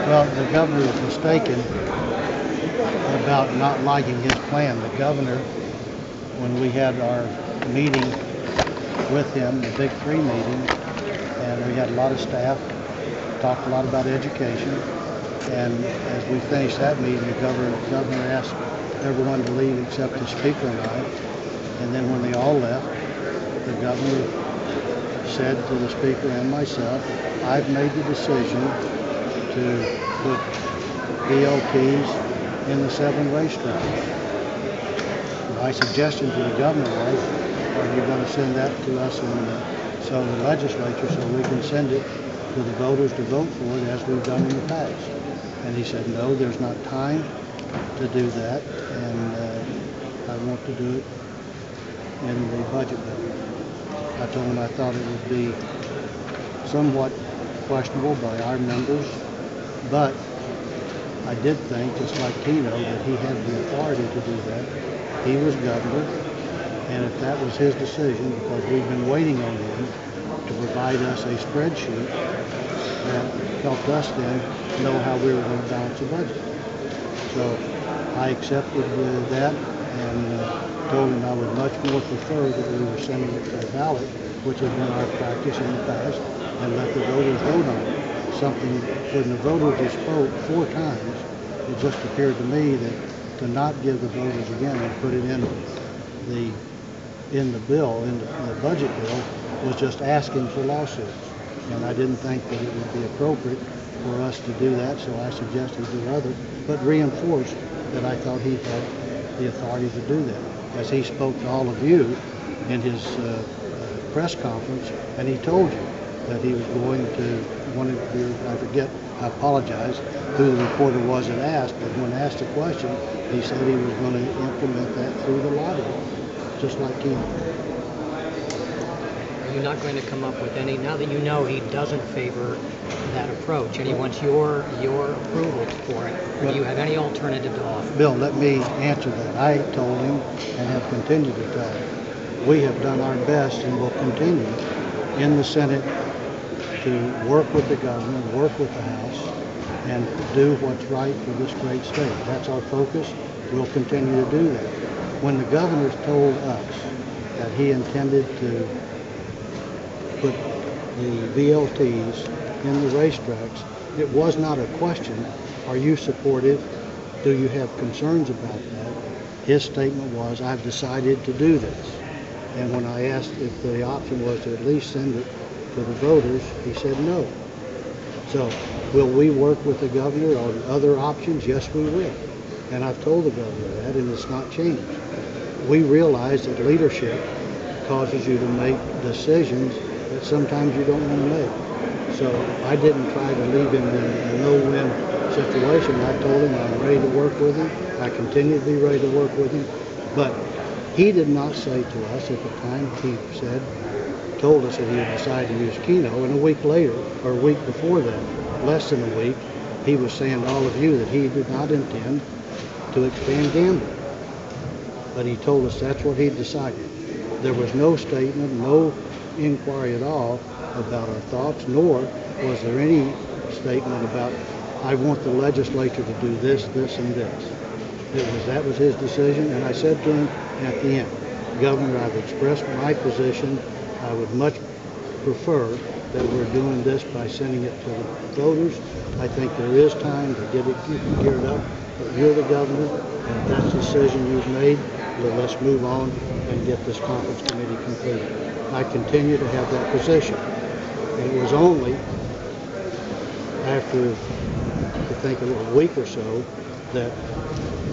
Well, the governor is mistaken about not liking his plan. The governor, when we had our meeting with him, the Big Three meeting, and we had a lot of staff, talked a lot about education, and as we finished that meeting, the governor asked everyone to leave except the speaker and I, and then when they all left, the governor said to the speaker and myself, I've made the decision to put VLTs in the 7 racetracks. My suggestion to the governor was, are you going to send that to us in the legislature so we can send it to the voters to vote for it as we've done in the past? And he said, no, there's not time to do that, and I want to do it in the budget bill. I told him I thought it would be somewhat questionable by our members, but I did think, just like Tino, that he had the authority to do that. He was governor, and if that was his decision, because we've been waiting on him to provide us a spreadsheet that helped us then know how we were going to balance the budget. So I accepted that and told him I would much more prefer that we were sending it to a ballot, which has been our practice in the past, and let the voters vote on it. Something, when the voters have spoke 4 times, it just appeared to me that to not give the voters again and put it in the bill, in the budget bill, was just asking for lawsuits. And I didn't think that it would be appropriate for us to do that, so I suggested do other, but reinforced that I thought he had the authority to do that. As he spoke to all of you in his press conference, and he told you that he was going to, I apologize who the reporter was that asked, but when asked a question, he said he was going to implement that through the lottery, just like Tino. Are you not going to come up with any, now that you know he doesn't favor that approach and he wants your approval for it, or do you have any alternative to offer? Bill, let me answer that. I told him and have continued to tell him, we have done our best and will continue in the Senate to work with the governor, work with the House, and do what's right for this great state. That's our focus. We'll continue to do that. When the governor told us that he intended to put the VLTs in the racetracks, it was not a question, are you supportive? Do you have concerns about that? His statement was, I've decided to do this. And when I asked if the option was to at least send it to the voters, he said no. So, will we work with the governor on other options? Yes, we will. And I've told the governor that, and it's not changed. We realize that leadership causes you to make decisions that sometimes you don't want to make. So I didn't try to leave him in a no-win situation. I told him I'm ready to work with him. I continue to be ready to work with him. But he did not say to us at the time, he told us that he had decided to use Keno, and a week later, or a week before that, less than a week, he was saying to all of you that he did not intend to expand gambling. But he told us that's what he decided. There was no statement, no inquiry at all about our thoughts, nor was there any statement about, I want the legislature to do this, this, and this. That was his decision, and I said to him at the end, Governor, I've expressed my position. I would much prefer that we're doing this by sending it to the voters. I think there is time to get it geared up, but you're the governor, and if that's the decision you've made, then let's move on and get this conference committee completed. I continue to have that position. And it was only after, I think, a week or so that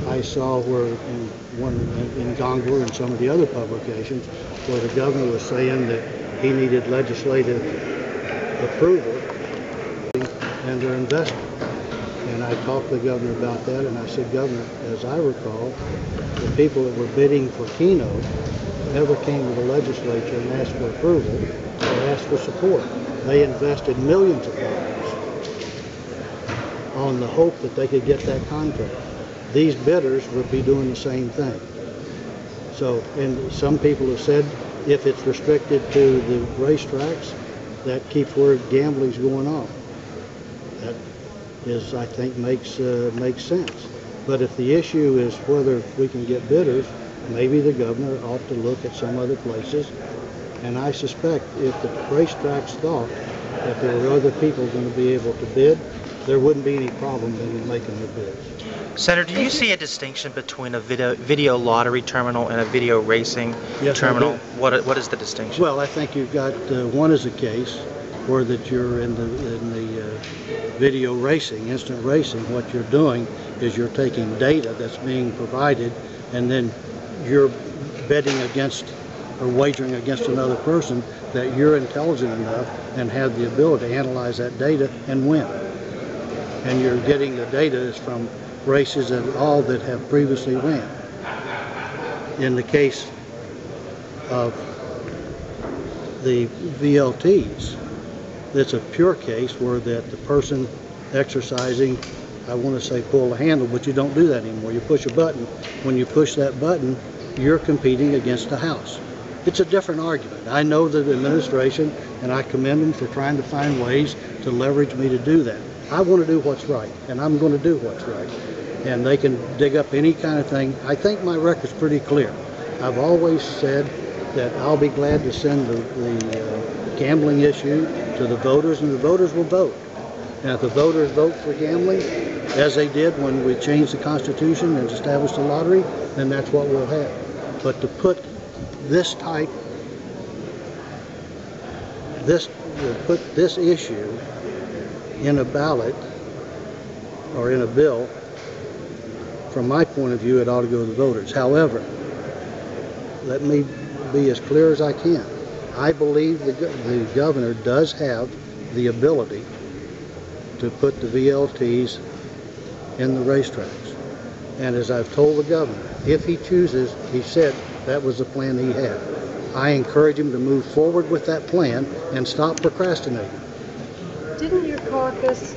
I saw where in Gongor and some of the other publications where the governor was saying that he needed legislative approval and their investment. And I talked to the governor about that, and I said, Governor, as I recall, the people that were bidding for Keno never came to the legislature and asked for approval or asked for support. They invested millions of dollars on the hope that they could get that contract. These bidders would be doing the same thing. So, and some people have said if it's restricted to the racetracks, that keeps where gambling's going on. I think makes sense. But if the issue is whether we can get bidders, maybe the governor ought to look at some other places. And I suspect if the racetracks thought that there were other people going to be able to bid, there wouldn't be any problem in making the bids. Senator, do you see a distinction between a video lottery terminal and a video racing terminal? What is the distinction? Well, I think you've got one is a case where that you're in the video racing, instant racing. What you're doing is you're taking data that's being provided, and then you're betting against or wagering against another person that you're intelligent enough and have the ability to analyze that data and win. And you're getting the data is from races and all that have previously ran. In the case of the VLTs, it's a pure case where that the person exercising, I want to say pull the handle, but you don't do that anymore. You push a button. When you push that button, you're competing against the House. It's a different argument. I know the administration, and I commend them for trying to find ways to leverage me to do that. I want to do what's right, and I'm going to do what's right. And they can dig up any kind of thing. I think my record's pretty clear. I've always said that I'll be glad to send the gambling issue to the voters, and the voters will vote. And if the voters vote for gambling, as they did when we changed the Constitution and established the lottery, then that's what we'll have. But to put this put this issue in a ballot or in a bill, from my point of view, it ought to go to the voters. However, let me be as clear as I can. I believe the governor does have the ability to put the VLTs in the racetracks. And as I've told the governor, if he chooses, he said that was the plan he had. I encourage him to move forward with that plan and stop procrastinating. Didn't your caucus